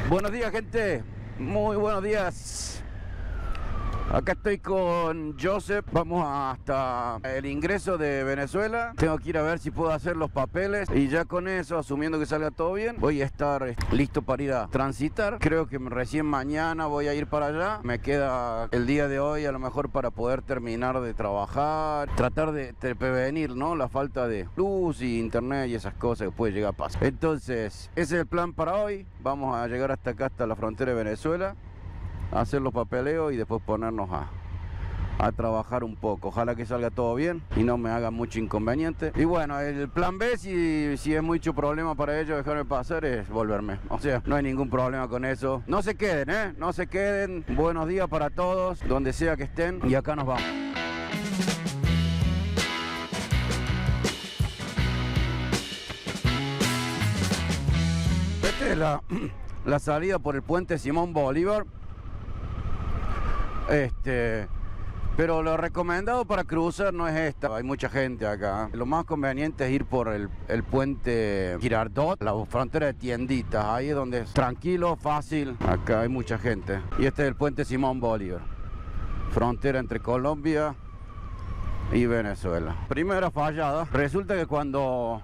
Buenos días, gente. Muy buenos días. Acá estoy con Joseph. Vamos hasta el ingreso de Venezuela. Tengo que ir a ver si puedo hacer los papeles. Y ya con eso, asumiendo que salga todo bien, voy a estar listo para ir a transitar. Creo que recién mañana voy a ir para allá. Me queda el día de hoy a lo mejor para poder terminar de trabajar. Tratar de prevenir, ¿no?, la falta de luz y internet y esas cosas que puede llegar a pasar. Entonces, ese es el plan para hoy. Vamos a llegar hasta acá, hasta la frontera de Venezuela, hacer los papeleos y después ponernos a trabajar un poco. Ojalá que salga todo bien y no me haga mucho inconveniente. Y bueno, el plan B, si es mucho problema para ellos dejarme pasar, es volverme. O sea, no hay ningún problema con eso. No se queden, no se queden. Buenos días para todos, donde sea que estén. Y acá nos vamos. Esta es la salida por el puente Simón Bolívar. Pero lo recomendado para cruzar no es esta. Hay mucha gente acá. Lo más conveniente es ir por el puente Girardot, la frontera de tienditas. Ahí es donde es tranquilo, fácil. Acá hay mucha gente. Y este es el puente Simón Bolívar, frontera entre Colombia y Venezuela. Primera fallada. Resulta que cuando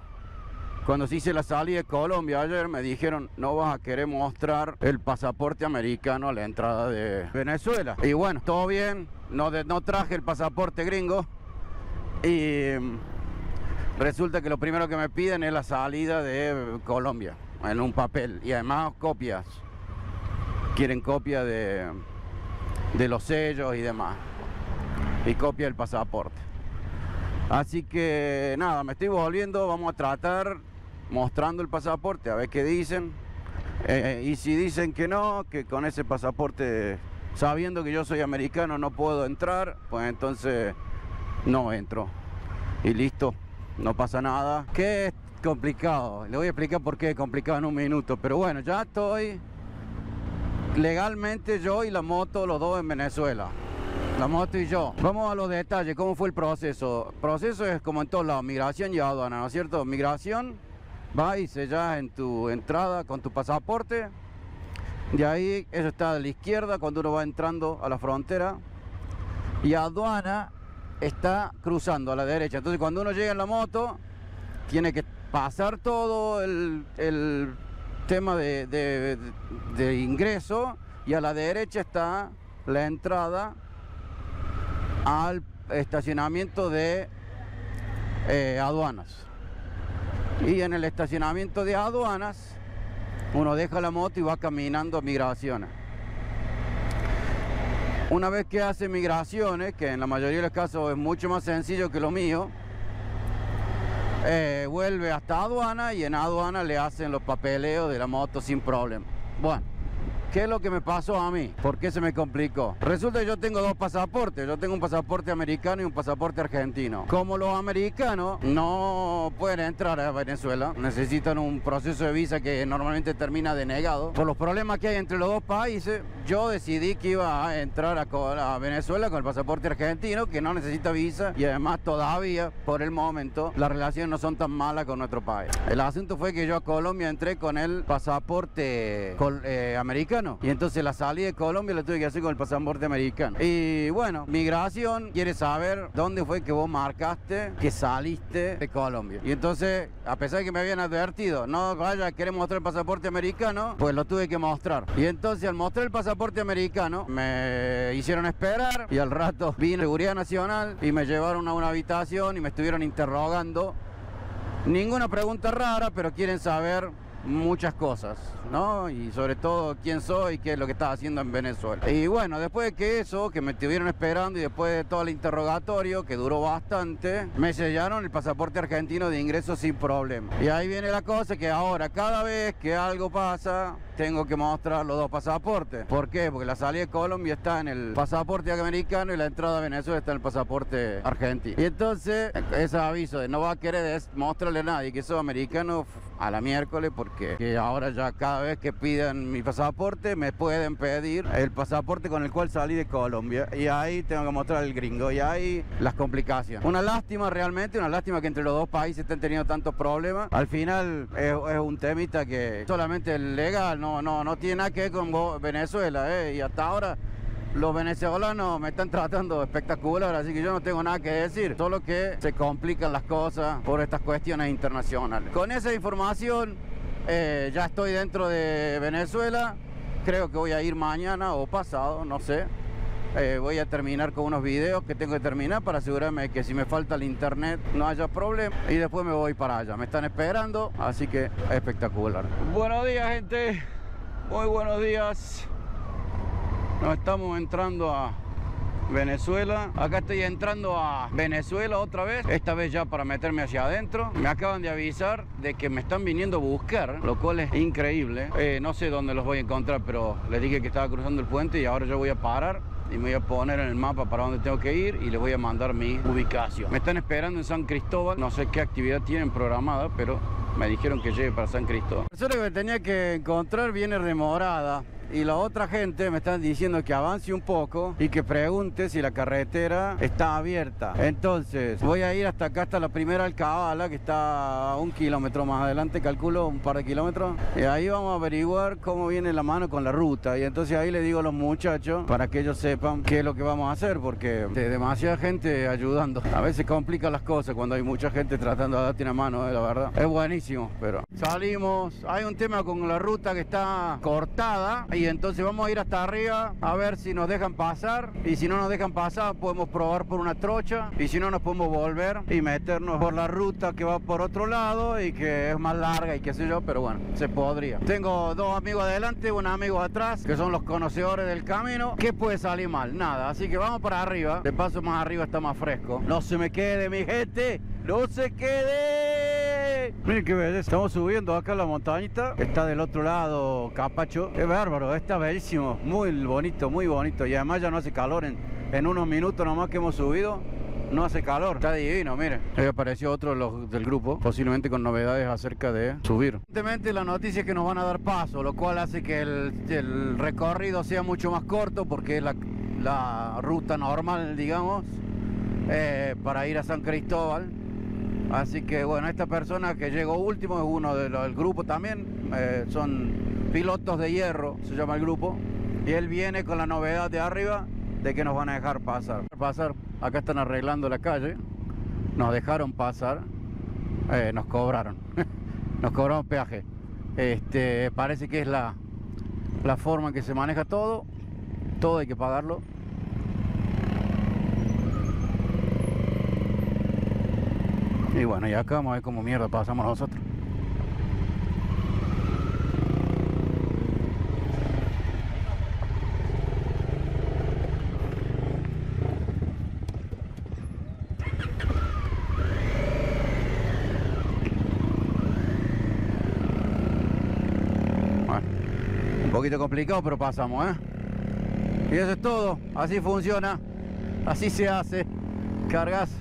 se hice la salida de Colombia ayer, me dijeron: no vas a querer mostrar el pasaporte americano a la entrada de Venezuela. Y bueno, todo bien, no traje el pasaporte gringo. Y resulta que lo primero que me piden es la salida de Colombia, en un papel. Y además copias. Quieren copia de los sellos y demás. Y copia del pasaporte. Así que nada, me estoy volviendo. Vamos a tratar mostrando el pasaporte, a ver qué dicen. Y si dicen que no, que con ese pasaporte, sabiendo que yo soy americano, no puedo entrar, pues entonces no entro. Y listo, no pasa nada. Que es complicado. Le voy a explicar por qué es complicado en un minuto. Pero bueno, ya estoy legalmente, yo y la moto, los dos en Venezuela. La moto y yo. Vamos a los detalles. ¿Cómo fue el proceso? El proceso es como en todos lados: migración y aduana, ¿no es cierto? Migración, vas y sellas en tu entrada con tu pasaporte. De ahí, eso está a la izquierda cuando uno va entrando a la frontera. Y aduana está cruzando a la derecha. Entonces cuando uno llega en la moto, tiene que pasar todo el tema de ingreso. Y a la derecha está la entrada al estacionamiento de aduanas. Y en el estacionamiento de aduanas uno deja la moto y va caminando a migraciones. Una vez que hace migraciones, que en la mayoría de los casos es mucho más sencillo que lo mío, vuelve hasta aduana y en aduana le hacen los papeleos de la moto sin problema. Bueno, ¿qué es lo que me pasó a mí? ¿Por qué se me complicó? Resulta que yo tengo dos pasaportes. Yo tengo un pasaporte americano y un pasaporte argentino. Como los americanos no pueden entrar a Venezuela, necesitan un proceso de visa que normalmente termina denegado. Por los problemas que hay entre los dos países, yo decidí que iba a entrar a Venezuela con el pasaporte argentino, que no necesita visa. Y además todavía, por el momento, las relaciones no son tan malas con nuestro país. El asunto fue que yo a Colombia entré con el pasaporte americano. Y entonces la salida de Colombia la tuve que hacer con el pasaporte americano. Y bueno, migración quiere saber dónde fue que vos marcaste que saliste de Colombia. Y entonces, a pesar de que me habían advertido: no vaya a querer mostrar el pasaporte americano, pues lo tuve que mostrar. Y entonces al mostrar el pasaporte americano, me hicieron esperar. Y al rato vino Seguridad Nacional y me llevaron a una habitación y me estuvieron interrogando. Ninguna pregunta rara, pero quieren saber muchas cosas, ¿no? Y sobre todo quién soy y qué es lo que estaba haciendo en Venezuela. Y bueno, después de que eso, que me estuvieron esperando y después de todo el interrogatorio, que duró bastante, me sellaron el pasaporte argentino de ingreso sin problema. Y ahí viene la cosa, que ahora cada vez que algo pasa, tengo que mostrar los dos pasaportes. ¿Por qué? Porque la salida de Colombia está en el pasaporte americano y la entrada a Venezuela está en el pasaporte argentino. Y entonces, ese aviso de no va a querer mostrarle a nadie que soy americano, a la miércoles, porque porque que ahora ya cada vez que pidan mi pasaporte me pueden pedir el pasaporte con el cual salí de Colombia y ahí tengo que mostrar el gringo y ahí las complicaciones. Una lástima realmente, una lástima que entre los dos países estén teniendo tantos problemas. Al final es un temita que solamente legal, no tiene nada que ver con Venezuela, y hasta ahora los venezolanos me están tratando espectacular, así que yo no tengo nada que decir, solo que se complican las cosas por estas cuestiones internacionales. Con esa información ya estoy dentro de Venezuela, creo que voy a ir mañana o pasado, no sé. Voy a terminar con unos videos que tengo que terminar para asegurarme que si me falta el internet no haya problema y después me voy para allá. Me están esperando, así que espectacular. Buenos días, gente, muy buenos días. Nos estamos entrando a Venezuela. Acá estoy entrando a Venezuela otra vez, esta vez ya para meterme hacia adentro. Me acaban de avisar de que me están viniendo a buscar, lo cual es increíble. No sé dónde los voy a encontrar, pero les dije que estaba cruzando el puente y ahora yo voy a parar y me voy a poner en el mapa para dónde tengo que ir y les voy a mandar mi ubicación. Me están esperando en San Cristóbal, no sé qué actividad tienen programada, pero me dijeron que llegue para San Cristóbal. La persona que me tenía que encontrar viene demorada. Y la otra gente me están diciendo que avance un poco y que pregunte si la carretera está abierta. Entonces voy a ir hasta acá, hasta la primera alcabala, que está a 1 kilómetro más adelante, calculo un par de kilómetros. Y ahí vamos a averiguar cómo viene la mano con la ruta. Y entonces ahí le digo a los muchachos para que ellos sepan qué es lo que vamos a hacer, porque hay demasiada gente ayudando. A veces complican las cosas cuando hay mucha gente tratando de darte una mano, la verdad. Es buenísimo, pero salimos. Hay un tema con la ruta que está cortada. Y entonces vamos a ir hasta arriba a ver si nos dejan pasar, y si no nos dejan pasar podemos probar por una trocha, y si no nos podemos volver y meternos por la ruta que va por otro lado y que es más larga y qué sé yo, pero bueno, se podría. Tengo dos amigos adelante, un amigo atrás, que son los conocedores del camino. ¿Qué puede salir mal? Nada, así que vamos para arriba. De paso, más arriba está más fresco. No se me quede, mi gente, no se quede. Miren qué belleza, estamos subiendo acá la montañita, está del otro lado Capacho. Qué bárbaro, está bellísimo, muy bonito, y además ya no hace calor en unos minutos nomás que hemos subido. No hace calor, está divino, miren. Ahí apareció otro de los del grupo, posiblemente con novedades acerca de subir. Evidentemente la noticia es que nos van a dar paso, lo cual hace que el recorrido sea mucho más corto, porque es la ruta normal, digamos, para ir a San Cristóbal. Así que bueno, esta persona que llegó último es uno del grupo también, son pilotos de hierro, se llama el grupo, y él viene con la novedad de arriba de que nos van a dejar pasar. Acá están arreglando la calle, nos dejaron pasar, nos cobraron, nos cobraron peaje. Parece que es la forma en que se maneja todo hay que pagarlo. Y bueno, y acá vamos a ver cómo mierda pasamos nosotros. Bueno, un poquito complicado, pero pasamos, Y eso es todo, así funciona, así se hace. Cargas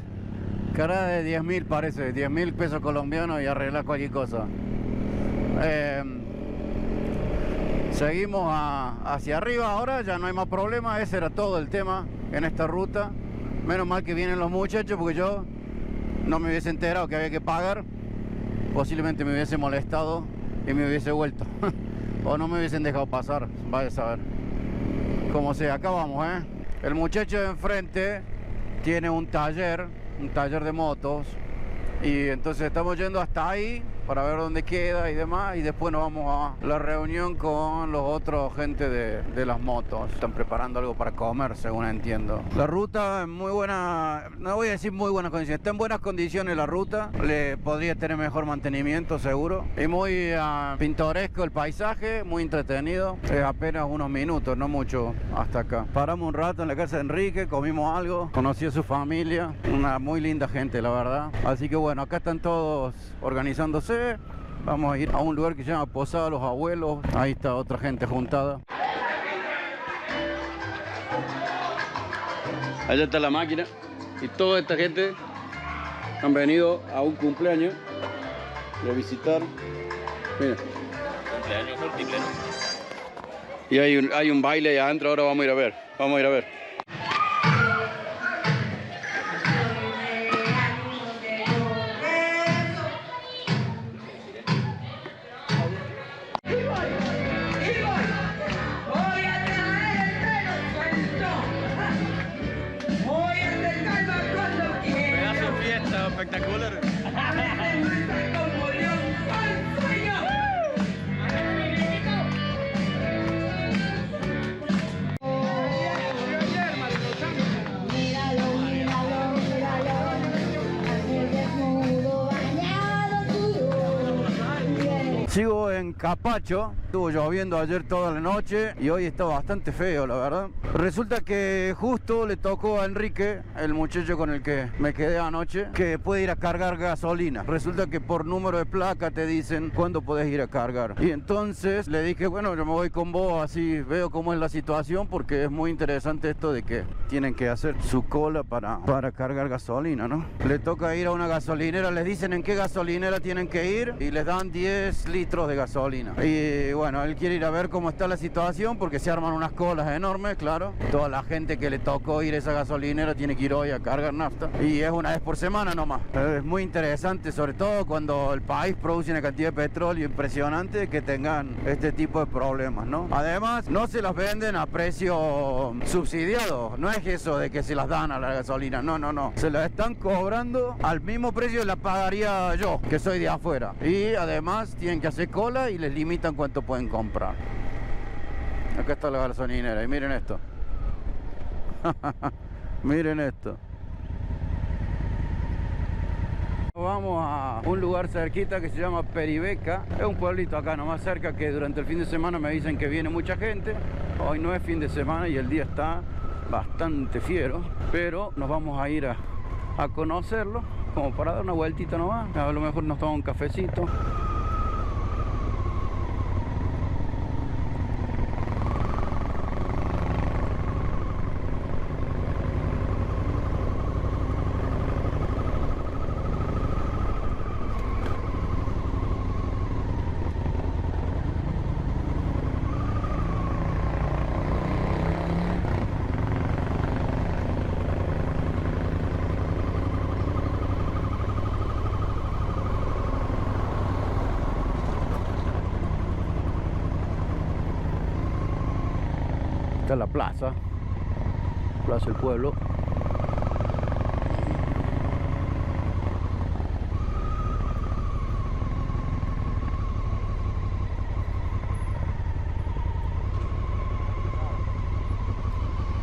de 10.000, parece, 10.000 pesos colombianos y arreglas cualquier cosa. Seguimos hacia arriba ahora, ya no hay más problema. Ese era todo el tema en esta ruta. Menos mal que vienen los muchachos, porque yo no me hubiese enterado que había que pagar. Posiblemente me hubiese molestado y me hubiese vuelto. O no me hubiesen dejado pasar, vaya a saber. Como sea, acá vamos, El muchacho de enfrente tiene un taller de motos, y entonces estamos yendo hasta ahí para ver dónde queda y demás, y después nos vamos a la reunión con los otros gente de las motos. Están preparando algo para comer, según entiendo. La ruta en muy buena, no voy a decir muy buenas condiciones, está en buenas condiciones la ruta, le podría tener mejor mantenimiento seguro, y muy pintoresco el paisaje, muy entretenido. Es apenas unos minutos, no mucho, hasta acá. Paramos un rato en la casa de Enrique, comimos algo, conocí a su familia, una muy linda gente, la verdad. Así que bueno, acá están todos organizándose. Vamos a ir a un lugar que se llama Posada Los Abuelos. Ahí está otra gente juntada. Allá está la máquina. Y toda esta gente han venido a un cumpleaños de visitar. Mira, daño múltiple, ¿no? Y hay un baile ahí adentro, ahora vamos a ir a ver. Vamos a ir a ver. Pedazo de fiesta espectacular. Sigo en Capacho, estuvo lloviendo ayer toda la noche y hoy está bastante feo, la verdad. Resulta que justo le tocó a Enrique, el muchacho con el que me quedé anoche, que puede ir a cargar gasolina. Resulta que por número de placa te dicen cuándo puedes ir a cargar. Y entonces le dije, bueno, yo me voy con vos, así veo cómo es la situación, porque es muy interesante esto de que tienen que hacer su cola para cargar gasolina, ¿no? Le toca ir a una gasolinera, les dicen en qué gasolinera tienen que ir y les dan 10 litros de gasolina. Y bueno, él quiere ir a ver cómo está la situación porque se arman unas colas enormes, claro. Toda la gente que le tocó ir a esa gasolinera tiene que ir hoy a cargar nafta. Y es una vez por semana nomás. Es muy interesante, sobre todo cuando el país produce una cantidad de petróleo impresionante, que tengan este tipo de problemas, ¿no? Además, no se las venden a precio subsidiado. No es eso de que se las dan a la gasolina. No, no, no. Se las están cobrando al mismo precio que la pagaría yo, que soy de afuera. Y además tienen que hacer cola y les limitan cuánto pueden comprar. Acá está la gasolinera y miren esto. Miren esto. Vamos a un lugar cerquita que se llama Peribeca. Es un pueblito acá nomás cerca que durante el fin de semana me dicen que viene mucha gente. Hoy no es fin de semana y el día está bastante fiero, pero nos vamos a ir a conocerlo, como para dar una vueltita nomás. A lo mejor nos tomamos un cafecito. Esta es la plaza del pueblo.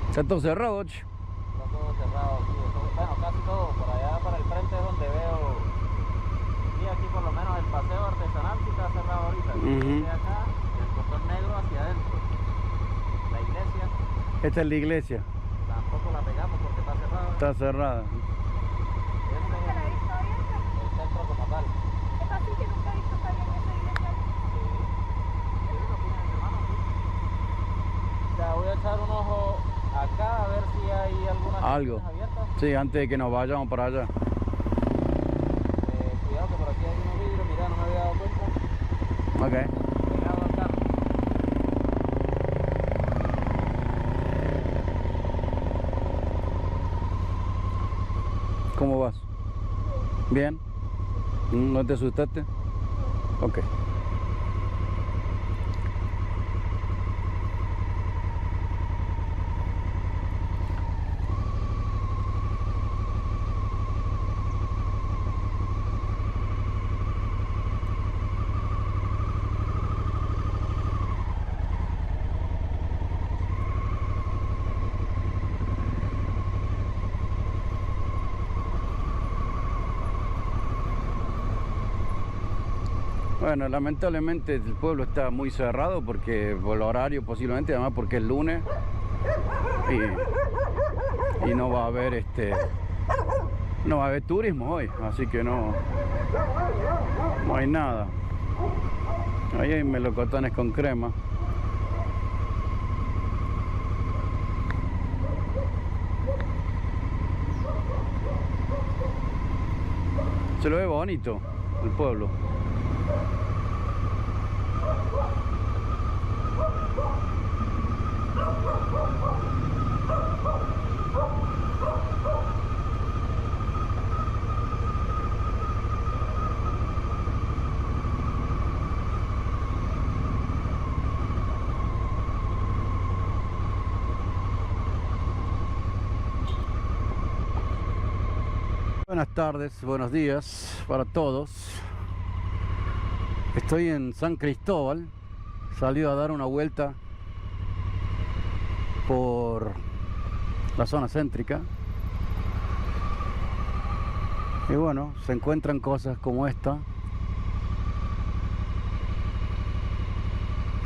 Está todo cerrado, che. Está todo cerrado aquí. Bueno, casi todo. Por allá para el frente es donde veo. Y aquí por lo menos el paseo artesanal sí está cerrado ahorita. De acá, el portón negro hacia adentro. La iglesia. Esta es la iglesia. Tampoco la pegamos porque está cerrada. Está cerrada. Este es el centro como tal. Es así que nunca he visto también esa iglesia. Sí, los fines de semana, sí. Ya voy a echar un ojo acá a ver si hay algunas Algo. tiendas abiertas. Sí, antes de que nos vayamos para allá. Cuidado que por aquí hay unos vidrios, mira, no me había dado cuenta. Ok. Pegado al carro. ¿Cómo vas? ¿Bien? ¿No te asustaste? Ok. Bueno, lamentablemente el pueblo está muy cerrado porque por el horario posiblemente, además porque es lunes y no va a haber no va a haber turismo hoy, así que no hay nada. Ahí hay melocotones con crema. Se lo ve bonito el pueblo. Buenas tardes, buenos días para todos. Estoy en San Cristóbal, salí a dar una vuelta por la zona céntrica. Y bueno, se encuentran cosas como esta.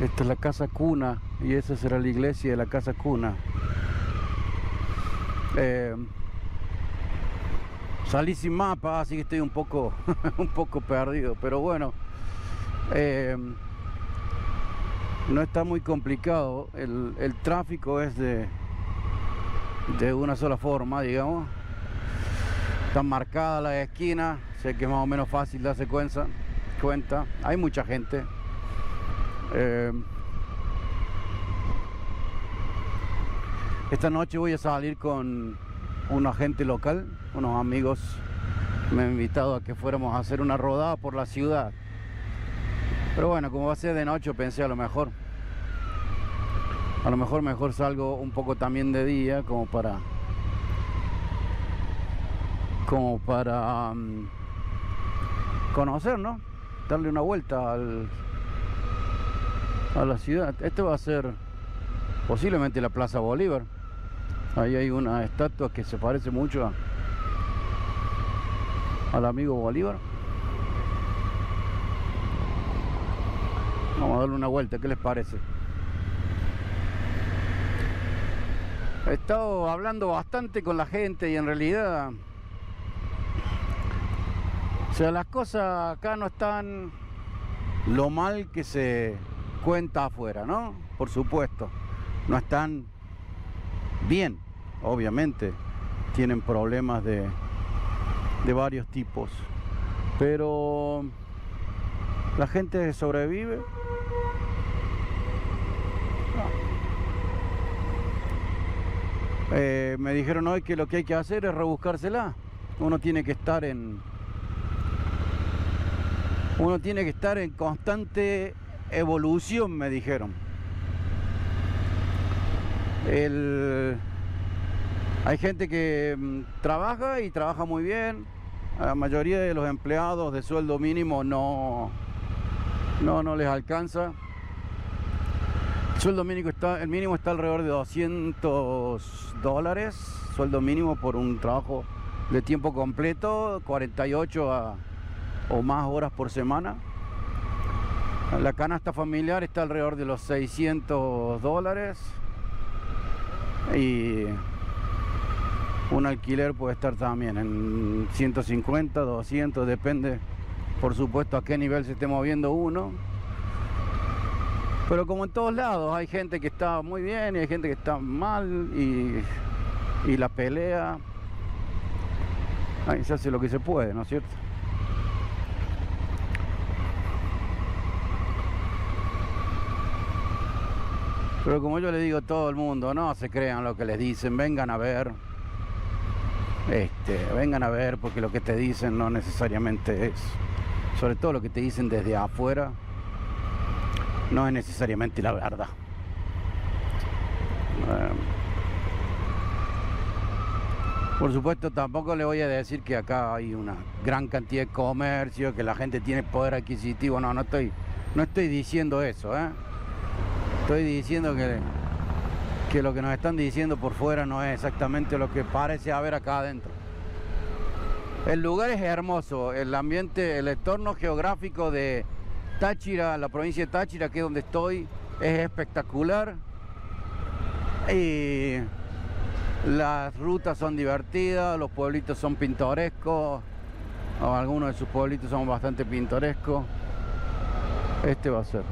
Esta es la casa cuna y esa será la iglesia de la casa cuna. Salí sin mapa, así que estoy un poco perdido, pero bueno, no está muy complicado. El tráfico es de una sola forma, digamos. Están marcadas las esquinas, sé que es más o menos fácil darse cuenta. Hay mucha gente. Esta noche voy a salir con un agente local, unos amigos me han invitado a que fuéramos a hacer una rodada por la ciudad. Pero bueno, como va a ser de noche, pensé a lo mejor mejor salgo un poco también de día, como para conocer, ¿no? Darle una vuelta a la ciudad. Esto va a ser posiblemente la Plaza Bolívar. Ahí hay una estatua que se parece mucho al amigo Bolívar. Vamos a darle una vuelta, ¿qué les parece? He estado hablando bastante con la gente y en realidad, o sea, las cosas acá no están lo mal que se cuenta afuera, ¿no? Por supuesto, no están bien, obviamente, tienen problemas de varios tipos, pero la gente sobrevive. Me dijeron hoy que lo que hay que hacer es rebuscársela. Uno tiene que estar en constante evolución, me dijeron. Hay gente que trabaja y trabaja muy bien. La mayoría de los empleados de sueldo mínimo no les alcanza. El mínimo está alrededor de $200, sueldo mínimo por un trabajo de tiempo completo, 48 o más horas por semana. La canasta familiar está alrededor de los $600 y un alquiler puede estar también en 150, 200, depende por supuesto a qué nivel se esté moviendo uno. Pero como en todos lados, hay gente que está muy bien y hay gente que está mal y la pelea. Ahí se hace lo que se puede, ¿no es cierto? Pero como yo le digo a todo el mundo, no se crean lo que les dicen, vengan a ver. Vengan a ver, porque lo que te dicen no necesariamente es, sobre todo lo que te dicen desde afuera, no es necesariamente la verdad. Por supuesto, tampoco le voy a decir que acá hay una gran cantidad de comercio, que la gente tiene poder adquisitivo. No estoy diciendo eso, ¿eh? Estoy diciendo que lo que nos están diciendo por fuera no es exactamente lo que parece haber acá adentro. El lugar es hermoso, el ambiente, el entorno geográfico de Táchira, la provincia de Táchira, que es donde estoy, es espectacular. Y las rutas son divertidas, los pueblitos son pintorescos, o algunos de sus pueblitos son bastante pintorescos. Este va a ser.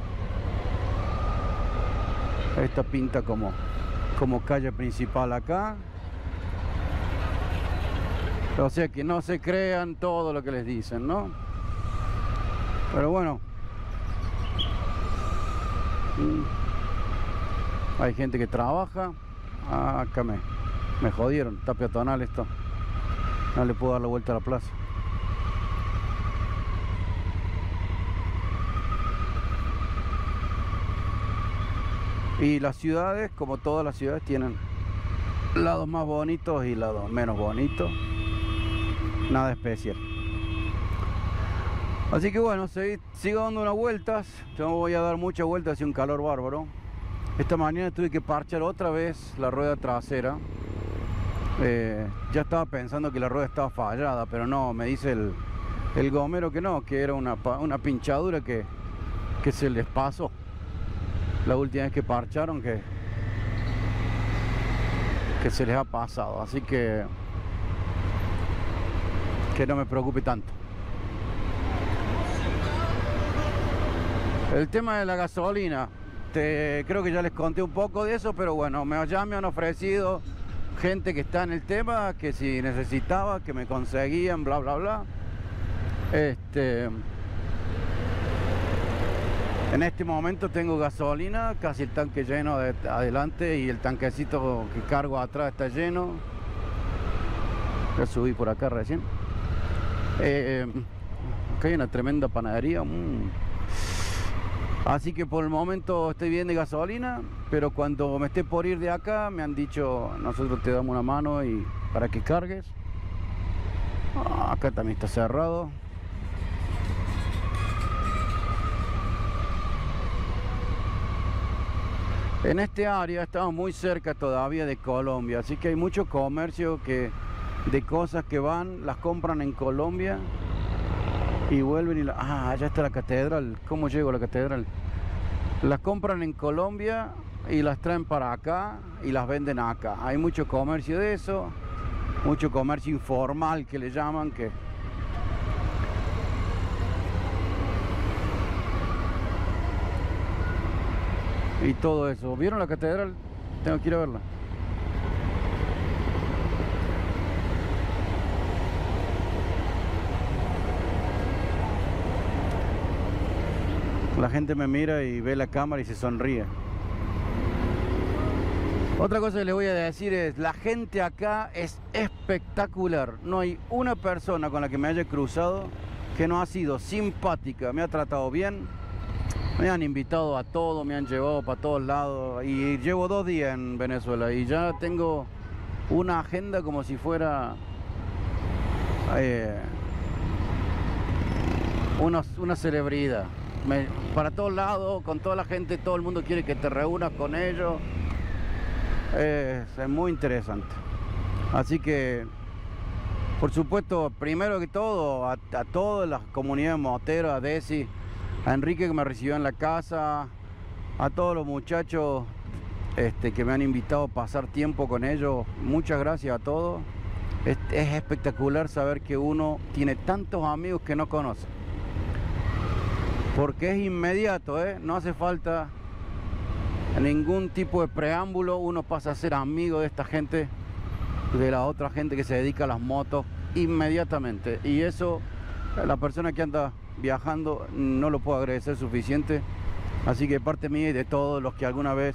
Esta pinta como calle principal acá. O sea que no se crean todo lo que les dicen, ¿no? Pero bueno, Hay gente que trabaja. Acá me jodieron, está peatonal esto. No le puedo dar la vuelta a la plaza. Y las ciudades, como todas las ciudades, tienen lados más bonitos y lados menos bonitos. Nada especial. Así que bueno, sigo dando unas vueltas. Yo voy a dar muchas vueltas, hace un calor bárbaro. Esta mañana tuve que parchar otra vez la rueda trasera. Ya estaba pensando que la rueda estaba fallada, pero no, me dice el gomero que no, que era una pinchadura que se les pasó. La última vez que parcharon que se les ha pasado, así que no me preocupe tanto. El tema de la gasolina, creo que ya les conté un poco de eso, pero bueno, ya me han ofrecido gente que está en el tema, que si necesitaba, que me conseguían, bla bla bla. En este momento tengo gasolina, casi el tanque lleno de adelante y el tanquecito que cargo atrás está lleno. Ya subí por acá recién. Acá hay una tremenda panadería. Así que por el momento estoy bien de gasolina, pero cuando me esté por ir de acá me han dicho, nosotros te damos una mano y para que cargues. Acá también está cerrado. En este área estamos muy cerca todavía de Colombia, así que hay mucho comercio de cosas que las compran en Colombia y vuelven y allá está la catedral. ¿Cómo llego a la catedral? Las compran en Colombia y las traen para acá y las venden acá. Hay mucho comercio de eso, mucho comercio informal que le llaman, y todo eso. ¿Vieron la catedral? Tengo que ir a verla. La gente me mira y ve la cámara y se sonríe. Otra cosa que les voy a decir es, la gente acá es espectacular. No hay una persona con la que me haya cruzado que no ha sido simpática, me ha tratado bien. Me han invitado a todo, me han llevado para todos lados y llevo 2 días en Venezuela y ya tengo una agenda como si fuera una celebridad. Para todos lados, con toda la gente, todo el mundo quiere que te reúnas con ellos. Es muy interesante. Así que, por supuesto, primero que todo, a todas las comunidades moteras, a Desi, a Enrique que me recibió en la casa, a todos los muchachos que me han invitado a pasar tiempo con ellos, muchas gracias a todos. Es espectacular saber que uno tiene tantos amigos que no conoce, porque es inmediato, no hace falta ningún tipo de preámbulo, uno pasa a ser amigo de esta gente, de la otra gente que se dedica a las motos inmediatamente, y eso la persona que anda viajando no lo puedo agradecer suficiente. Así que de parte mía y de todos los que alguna vez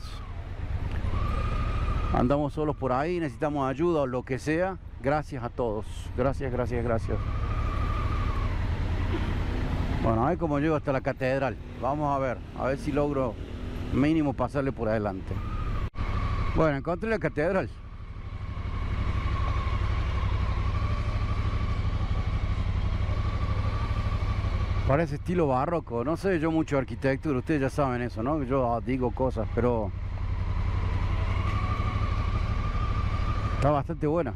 andamos solos por ahí, necesitamos ayuda o lo que sea, gracias a todos, gracias, gracias, gracias. Bueno, a ver cómo llego hasta la catedral. Vamos a ver si logro mínimo pasarle por adelante. Bueno, encontré la catedral. Parece estilo barroco, no sé yo mucho de arquitectura, ustedes ya saben eso, ¿no? Yo digo cosas, pero está bastante buena.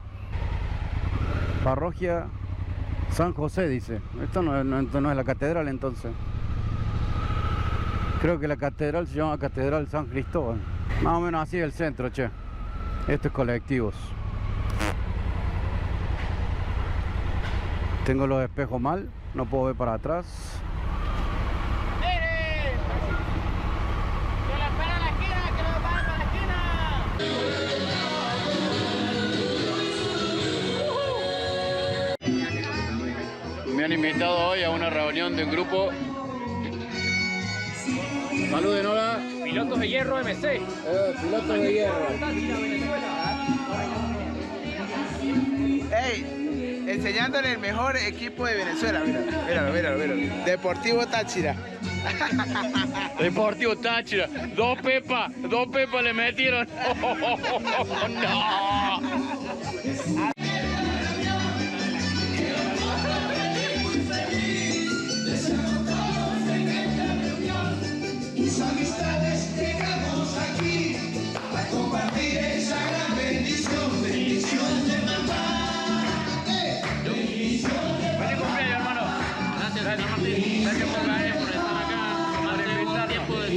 Parroquia San José, dice. Esto no es la catedral entonces. Creo que la catedral se llama Catedral San Cristóbal. Más o menos así es el centro, che. Estos colectivos. Tengo los espejos mal, no puedo ver para atrás. ¡Mire! ¡Que lo espera en la esquina! ¡Que lo espera en la esquina! Me han invitado hoy a una reunión de un grupo. Saluden, hola. Pilotos de Hierro MC. Pilotos de hierro. Ey, enseñándole el mejor equipo de Venezuela, míralo. Deportivo Táchira. Deportivo Táchira. Dos pepas le metieron. No. Amistades llegamos aquí a compartir esa gran bendición de mamá. Bendición de Feliz cumpleaños, hermano. Gracias, señor Martín. Gracias por estar acá. Tomarte un tiempo de tu